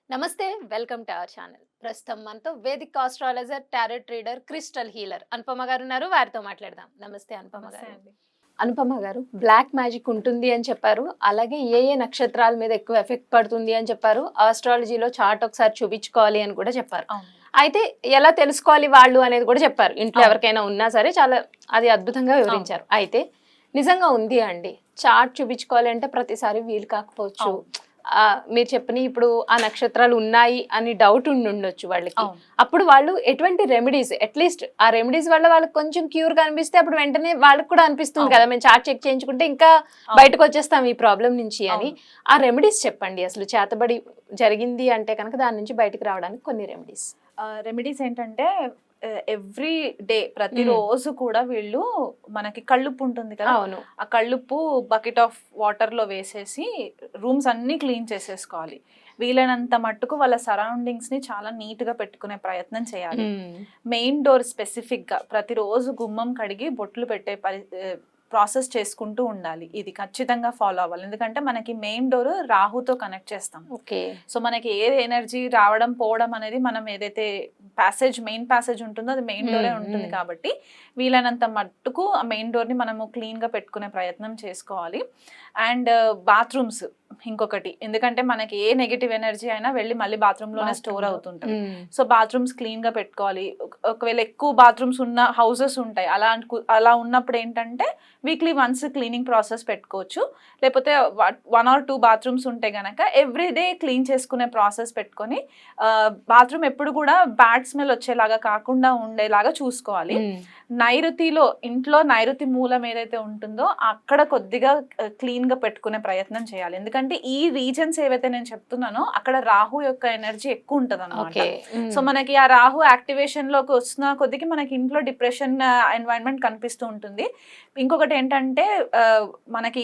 నమస్తే welcome to our channel. ప్రస్తుతం మనతో Vedic astrologer, tarot reader, crystal healer Anupama గారు ఉన్నారు. వారితో మాట్లాడదాం. నమస్తే అనుపమ గారు. అనుపమ గారు, బ్లాక్ మ్యాజిక్ ఉంటుంది అని చెప్పారు. అలాగే ఏ ఏ నక్షత్రాల మీద ఎక్కువ ఎఫెక్ట్ పడుతుంది అని చెప్పారు. ఆస్ట్రాలజీలో చార్ట్ ఒకసారి చూపించుకోవాలి అని కూడా చెప్పారు. అయితే ఎలా తెలుసుకోవాలి వాళ్ళు అనేది కూడా చెప్పారు. ఇంట్లో ఎవరికైనా ఉన్నా సరే చాలా అది అద్భుతంగా వివరించారు. అయితే నిజంగా ఉంది అండి, చార్ట్ చూపించుకోవాలి అంటే ప్రతిసారి వీలు కాకపోవచ్చు. మీరు చెప్పని ఇప్పుడు ఆ నక్షత్రాలు ఉన్నాయి అని డౌట్ ఉండొచ్చు వాళ్ళకి. అప్పుడు వాళ్ళు ఎటువంటి రెమెడీస్, అట్లీస్ట్ ఆ రెమెడీస్ వల్ల వాళ్ళకి కొంచెం క్యూర్ గా అనిపిస్తే అప్పుడు వెంటనే వాళ్ళకి కూడా అనిపిస్తుంది కదా, మేము చార్ట్ చెక్ చేయించుకుంటే ఇంకా బయటకు వచ్చేస్తాం ఈ ప్రాబ్లం నుంచి అని. ఆ రెమెడీస్ చెప్పండి. అసలు చేతబడి జరిగింది అంటే కనుక దాని నుంచి బయటకు రావడానికి కొన్ని రెమెడీస్ ఏంటంటే ఎవ్రీ డే ప్రతిరోజు కూడా వీళ్ళు మనకి కళ్ళుప్పు ఉంటుంది కదా, ఆ కళ్ళుప్పు బకెట్ ఆఫ్ వాటర్ లో వేసేసి రూమ్స్ అన్ని క్లీన్ చేసేసుకోవాలి. వీలైనంత మట్టుకు వాళ్ళ సరౌండింగ్స్ ని చాలా నీట్ గా పెట్టుకునే ప్రయత్నం చేయాలి. మెయిన్ డోర్ స్పెసిఫిక్ గా ప్రతిరోజు గుమ్మం కడిగి బొట్లు పెట్టే ప్రాసెస్ చేసుకుంటూ ఉండాలి. ఇది ఖచ్చితంగా ఫాలో అవ్వాలి. ఎందుకంటే మనకి మెయిన్ డోర్ రాహుతో కనెక్ట్ చేస్తాం. సో మనకి ఏ ఎనర్జీ రావడం పోవడం అనేది మనం ఏదైతే మెయిన్ ప్యాసేజ్ ఉంటుందో అది మెయిన్ డోరే ఉంటుంది. కాబట్టి వీలైనంత మట్టుకు ఆ మెయిన్ డోర్ ని మనము క్లీన్ గా పెట్టుకునే ప్రయత్నం చేసుకోవాలి. అండ్ బాత్రూమ్స్ ఇంకొకటి, ఎందుకంటే మనకి ఏ నెగిటివ్ ఎనర్జీ అయినా వెళ్ళి మళ్ళీ బాత్రూమ్ లోనే స్టోర్ అవుతుంటది. సో బాత్రూమ్స్ క్లీన్ గా పెట్టుకోవాలి. ఒకవేళ ఎక్కువ బాత్రూమ్స్ ఉన్న హౌసెస్ ఉంటాయి, అలా ఉన్నప్పుడు ఏంటంటే వీక్లీ వన్స్ క్లీనింగ్ ప్రాసెస్ పెట్టుకోవచ్చు. లేకపోతే 1 or 2 బాత్రూమ్స్ ఉంటే గనక ఎవ్రీడే క్లీన్ చేసుకునే ప్రాసెస్ పెట్టుకొని బాత్రూమ్ ఎప్పుడు కూడా బ్యాడ్ స్మెల్ వచ్చేలాగా కాకుండా ఉండేలాగా చూసుకోవాలి. ఇంట్లో నైరుతి మూలం ఏదైతే ఉంటుందో అక్కడ కొద్దిగా క్లీన్ గా పెట్టుకునే ప్రయత్నం చేయాలి. ఎందుకంటే ఈ రీజన్స్ ఏవైతే నేను చెప్తున్నానో అక్కడ రాహు యొక్క ఎనర్జీ ఎక్కువ ఉంటది అన్నమాట. సో మనకి ఆ రాహు యాక్టివేషన్ లోకి వస్తున్న కొద్దిగా మనకి ఇంట్లో డిప్రెషన్ ఎన్వైరన్మెంట్ కనిపిస్తూ ఉంటుంది. ఇంకొకటి ఏంటంటే మనకి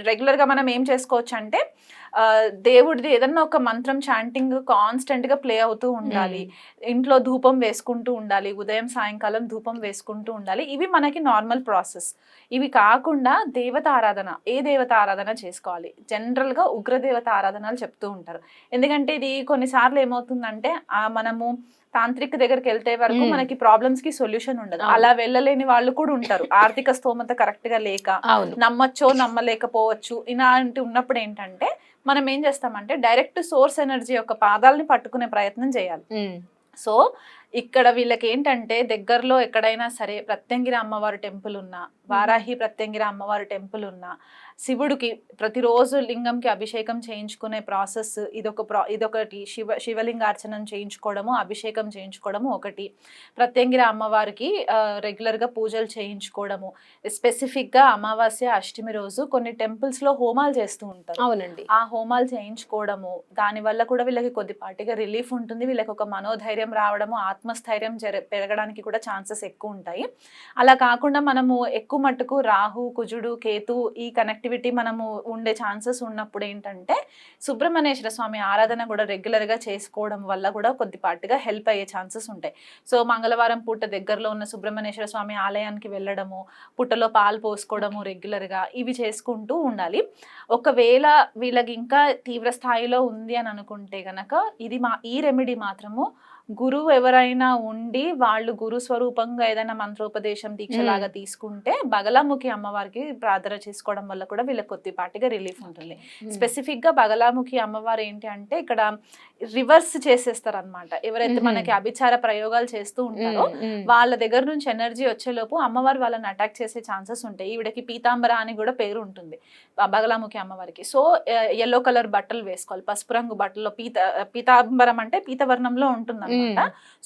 రెగ్యులర్ గా మనం ఏం చేసుకోవచ్చు అంటే దేవుడిది ఏదన్నా ఒక మంత్రం చాంటింగ్ కాన్స్టెంట్ గా ప్లే అవుతూ ఉండాలి. ఇంట్లో ధూపం వేసుకుంటూ ఉండాలి. ఉదయం సాయంకాలం ధూపం వేసుకుంటూ ఉండాలి. ఇవి మనకి నార్మల్ ప్రాసెస్. ఇవి కాకుండా దేవత ఆరాధన, ఏ దేవత ఆరాధన చేసుకోవాలి. జనరల్ గా ఉగ్రదేవత ఆరాధనలు చెప్తూ ఉంటారు. ఎందుకంటే ఇది కొన్నిసార్లు ఏమవుతుందంటే మనము తాంత్రిక దగ్గరికి వెళ్తే వరకు మనకి ప్రాబ్లమ్స్ కి సొల్యూషన్ ఉండదు. అలా వెళ్ళలేని వాళ్ళు కూడా ఉంటారు. ఆర్థిక స్తోమత కరెక్ట్ గా లేక, నమ్మచ్చో నమ్మలేకపోవచ్చు. ఇలాంటి ఉన్నప్పుడు ఏంటంటే మనం ఏం చేస్తామంటే డైరెక్ట్ సోర్స్ ఎనర్జీ యొక్క పాదాలని పట్టుకునే ప్రయత్నం చేయాలి. సో ఇక్కడ వీళ్ళకి ఏంటంటే దగ్గరలో ఎక్కడైనా సరే ప్రత్యంగిరి అమ్మవారి టెంపుల్ ఉన్నా, వారాహి ప్రత్యంగిరి అమ్మవారి టెంపుల్ ఉన్నా, శివుడికి ప్రతిరోజు లింగంకి అభిషేకం చేయించుకునే ప్రాసెస్ ఇదొకటి. శివలింగార్చనం చేయించుకోవడము, అభిషేకం చేయించుకోవడము ఒకటి. ప్రత్యంగిరి అమ్మవారికి రెగ్యులర్ గా పూజలు చేయించుకోవడము. స్పెసిఫిక్ గా అమావాస్య అష్టమి రోజు కొన్ని టెంపుల్స్ లో హోమాలు చేస్తూ ఉంటారు. అవునండి. ఆ హోమాలు చేయించుకోవడము, దాని వల్ల కూడా వీళ్ళకి కొద్దిపాటిగా రిలీఫ్ ఉంటుంది. వీళ్ళకి ఒక మనోధైర్యం రావడము, ఆత్మస్థైర్యం పెరగడానికి కూడా ఛాన్సెస్ ఎక్కువ ఉంటాయి. అలా కాకుండా మనము ఎక్కువ మట్టుకు రాహు, కుజుడు, కేతు ఈ కనెక్టివిటీ మనము ఉండే ఛాన్సెస్ ఉన్నప్పుడు ఏంటంటే సుబ్రహ్మణ్యేశ్వర స్వామి ఆరాధన కూడా రెగ్యులర్ గా చేసుకోవడం వల్ల కూడా కొద్దిపాటిగా హెల్ప్ అయ్యే ఛాన్సెస్ ఉంటాయి. సో మంగళవారం పూట దగ్గరలో ఉన్న సుబ్రహ్మణ్యేశ్వర స్వామి ఆలయానికి వెళ్ళడము, పుట్టలో పాలు పోసుకోవడము రెగ్యులర్ గా ఇవి చేసుకుంటూ ఉండాలి. ఒకవేళ వీళ్ళకి ఇంకా తీవ్ర స్థాయిలో ఉంది అని అనుకుంటే గనక ఈ రెమెడీ మాత్రము గురువు ఎవరైనా ఉండి వాళ్ళు గురు స్వరూపంగా ఏదైనా మంత్రోపదేశం దీక్షలాగా తీసుకుంటే బగలాముఖి అమ్మవారికి ప్రార్థన చేసుకోవడం వల్ల కూడా వీళ్ళకి కొద్దిపాటిగా రిలీఫ్ ఉంటుంది. స్పెసిఫిక్ గా బగలాముఖి అమ్మవారు ఏంటి అంటే ఇక్కడ రివర్స్ చేసేస్తారు అనమాట. ఎవరైతే మనకి అభిచార ప్రయోగాలు చేస్తూ ఉంటారో వాళ్ళ దగ్గర నుంచి ఎనర్జీ వచ్చేలోపు అమ్మవారు వాళ్ళని అటాక్ చేసే ఛాన్సెస్ ఉంటాయి. ఈవిడకి పీతాంబర అని కూడా పేరు ఉంటుంది బగలాముఖి అమ్మవారికి. సో ఎల్లో కలర్ బట్టలు వేసుకోవాలి, పసుపు రంగు బట్టల్లో పీతాంబరం అంటే పీతవర్ణంలో ఉంటుంది.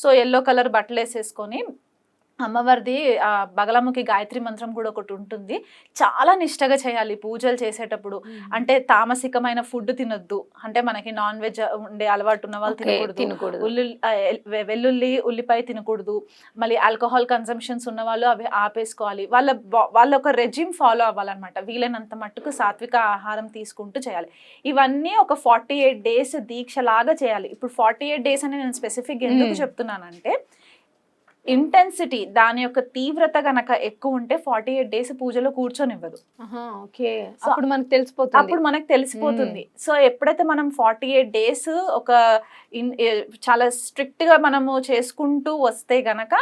సో ఎల్లో కలర్ బట్టలు వేసేసుకొని అమ్మవారిది బగలాముఖి గాయత్రి మంత్రం కూడా ఒకటి ఉంటుంది. చాలా నిష్టగా చేయాలి పూజలు చేసేటప్పుడు. అంటే తామసికమైన ఫుడ్ తినొద్దు, అంటే మనకి నాన్ వెజ్ ఉండే అలవాటు ఉన్న వాళ్ళు తినకూడదు. వెల్లుల్లి ఉల్లిపాయ తినకూడదు. మళ్ళీ ఆల్కహాల్ కన్సంప్షన్స్ ఉన్న వాళ్ళు అవి ఆపేసుకోవాలి. వాళ్ళ ఒక రెజిమ్ ఫాలో అవ్వాలన్నమాట. వీలైనంత మట్టుకు సాత్విక ఆహారం తీసుకుంటూ చేయాలి. ఇవన్నీ ఒక 48 days దీక్ష లాగా చేయాలి. ఇప్పుడు 48 days అని నేను స్పెసిఫిక్ ఎందుకు చెప్తున్నానంటే ఇంటెన్సిటీ దాని యొక్క తీవ్రత గనక ఎక్కువ ఉంటే 48 డేస్ పూజలో కూర్చొనివ్వదు. ఓకే, So, అప్పుడు మనకు తెలిసిపోతుంది. అప్పుడు మనకు తెలిసిపోతుంది. సో ఎప్పుడైతే మనం 48 డేస్ ఒక చాలా స్ట్రిక్ట్ గా మనము చేసుకుంటూ వస్తే గనక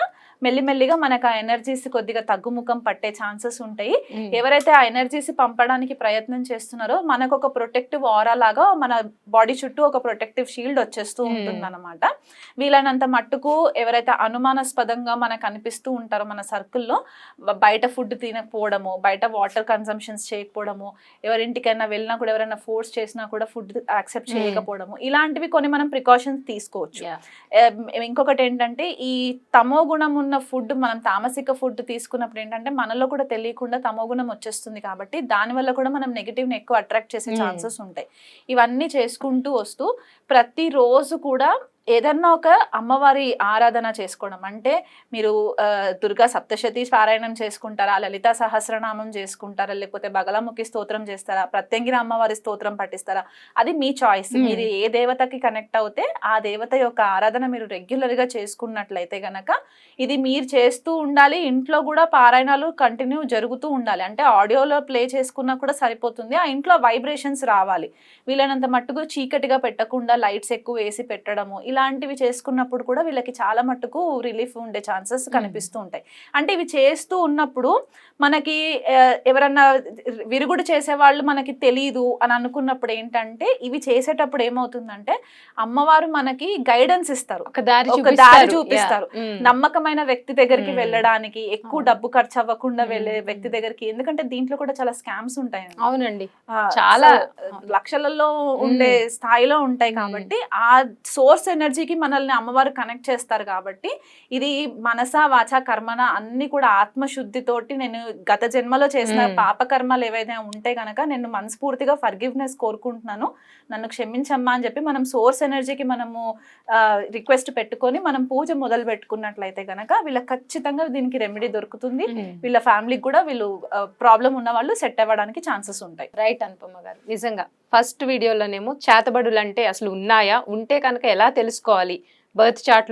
మెల్లిమెల్లిగా మనకు ఆ ఎనర్జీస్ కొద్దిగా తగ్గుముఖం పట్టే ఛాన్సెస్ ఉంటాయి. ఎవరైతే ఆ ఎనర్జీస్ పంపడానికి ప్రయత్నం చేస్తున్నారో మనకు ఒక ప్రొటెక్టివ్ ఆరా లాగా మన బాడీ చుట్టూ ఒక ప్రొటెక్టివ్ షీల్డ్ వచ్చేస్తూ ఉంటుంది అనమాట. వీలైనంత మట్టుకు ఎవరైతే అనుమానాస్పదంగా మనకు అనిపిస్తూ ఉంటారో మన సర్కిల్లో, బయట ఫుడ్ తినకపోవడము, బయట వాటర్ కన్సంప్షన్స్ చేయకపోవడము, ఎవరింటికైనా వెళ్ళినా కూడా ఎవరైనా ఫోర్స్ చేసినా కూడా ఫుడ్ యాక్సెప్ట్ చేయకపోవడము, ఇలాంటివి కొన్ని మనం ప్రికాషన్స్ తీసుకోవచ్చు. ఇంకొకటి ఏంటంటే ఈ తమో గుణం ఉన్న ఫుడ్, మనం తామసిక ఫుడ్ తీసుకున్నప్పుడు ఏంటంటే మనలో కూడా తెలియకుండా తమో గుణం వచ్చేస్తుంది. కాబట్టి దానివల్ల కూడా మనం నెగిటివ్ ని ఎక్కువ అట్రాక్ట్ చేసే ఛాన్సెస్ ఉంటాయి. ఇవన్నీ చేసుకుంటూ వస్తూ ప్రతిరోజు కూడా ఏదన్నా ఒక అమ్మవారి ఆరాధన చేసుకోవడం, అంటే మీరు దుర్గా సప్తశతి పారాయణం చేసుకుంటారా, లలితా సహస్రనామం చేసుకుంటారా, లేకపోతే బగలాముఖి స్తోత్రం చేస్తారా, ప్రత్యంగిర అమ్మవారి స్తోత్రం పఠిస్తారా, అది మీ చాయిస్. మీరు ఏ దేవతకి కనెక్ట్ అవుతే ఆ దేవత యొక్క ఆరాధన మీరు రెగ్యులర్ గా చేసుకున్నట్లయితే గనక ఇది మీరు చేస్తూ ఉండాలి. ఇంట్లో కూడా పారాయణాలు కంటిన్యూ జరుగుతూ ఉండాలి. అంటే ఆడియోలో ప్లే చేసుకున్నా కూడా సరిపోతుంది. ఆ ఇంట్లో వైబ్రేషన్స్ రావాలి. వీలైనంత మట్టుకు చీకటిగా పెట్టకుండా లైట్స్ ఎక్కువ వేసి పెట్టడము, ఇలాంటివి చేసుకున్నప్పుడు కూడా వీళ్ళకి చాలా మట్టుకు రిలీఫ్ ఉండే ఛాన్సెస్ కనిపిస్తూ ఉంటాయి. అంటే ఇవి చేస్తూ ఉన్నప్పుడు మనకి ఎవరన్నా విరుగుడు చేసే వాళ్ళు మనకి తెలీదు అని అనుకున్నప్పుడు ఏంటంటే ఇవి చేసేటప్పుడు ఏమవుతుందంటే అమ్మవారు మనకి గైడెన్స్ ఇస్తారు, ఒక దారి చూపిస్తారు. నమ్మకమైన వ్యక్తి దగ్గరికి వెళ్ళడానికి, ఎక్కువ డబ్బు ఖర్చు అవ్వకుండా వెళ్ళే వ్యక్తి దగ్గరికి. ఎందుకంటే దీంట్లో కూడా చాలా స్కామ్స్ ఉంటాయి. అవునండి, చాలా లక్షలలో ఉండే స్థాయిలో ఉంటాయి. కాబట్టి ఆ సోర్స్ ఎనర్జీకి మనల్ని అమ్మవారు కనెక్ట్ చేస్తారు. కాబట్టి ఇది మనస వాచ కర్మన అన్ని కూడా ఆత్మశుద్ధితోటి, నేను గత జన్మలో చేసిన పాపకర్మలు ఏవైతే ఉంటే గనక నేను మనస్ఫూర్తిగా ఫర్గివ్నెస్ కోరుకుంటున్నాను, నన్ను క్షమించమ్మా అని చెప్పి మనం సోర్స్ ఎనర్జీకి మనము రిక్వెస్ట్ పెట్టుకొని మనం పూజ మొదలు పెట్టుకున్నట్లయితే గనక వీళ్ళకి ఖచ్చితంగా దీనికి రెమెడీ దొరుకుతుంది. వీళ్ళ ఫ్యామిలీకి కూడా వీళ్ళు ప్రాబ్లం ఉన్న వాళ్ళు సెట్ అవ్వడానికి ఛాన్సెస్ ఉంటాయి. రైట్ అనుపమ గారు, నిజంగా ఫస్ట్ వీడియోలోనేమో చేతబడులు అంటే అసలు ఉన్నాయా, ఉంటే కనుక ఎలా తెలుసుకోవాలి, బర్త్ చార్ట్ లో